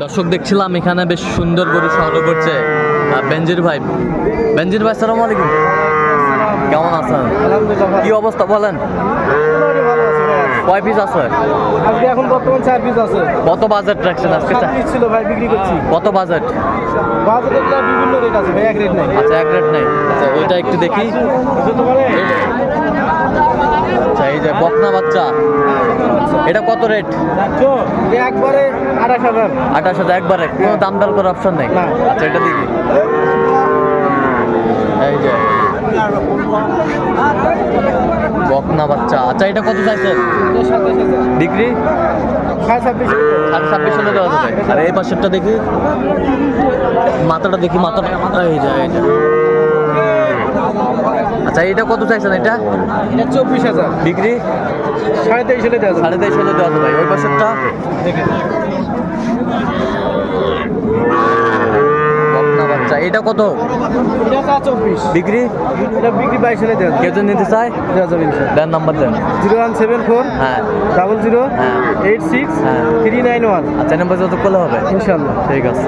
দর্শক দেখছিলাম এখানে বেশ সুন্দর গরু সংগ্রহ করছে বেনজির ভাই। বেনজির ভাই আসসালামু আলাইকুম, কেমন আছেন? কি অবস্থা বলেন? কয় পিস আছে আজকে? এখন বর্তমান 4 পিস আছে। কত বাজেট রাখছেন আজকে? 7 পিস ছিল ভাই, বিক্রি করছি। কত বাজেট? বাজারে বিভিন্ন রেট আছে ভাই, এক রেট নাই। আচ্ছা, এক রেট নেই। আচ্ছা, এটা একটু দেখি। আচ্ছা, এই যে বকনা বাচ্চা, এটা কত রেট? একবারে 28,000। 28,000 একবারে, কোনো দাম দর করার অপশন নেই? না। আচ্ছা, এটা দেখি। এই যে বকনা বাচ্চা। আচ্ছা, এটা কত চাইছেন? 27,000 বিক্রি 26,000। 26,500 হলে দেওয়া যাবে। আর এই পাশেরটা দেখি, মাথাটা দেখি, মাথাটা এই যে এই যে। আচ্ছা, এটা কত চাইছেন? এটা 24,000। বিক্রি 23,500 দেওয়া যাবে। 23,500 হলে দেওয়া যাবে। ওই পাশেরটা বকনা বাচ্চা, এটা কত? এটা 24। বিক্রি এটা বিক্রি 22,000 দেওয়া যাবে। কেউ যদি নিতে চায় দেওয়া যাবে ইনশাআল্লাহ। দেন, নাম্বার দেন। 0174 হ্যাঁ 00 হ্যাঁ 86 হ্যাঁ। 391। আচ্ছা, নাম্বার যত করলে হবে। ইনশাআল্লাহ। ঠিক আছে।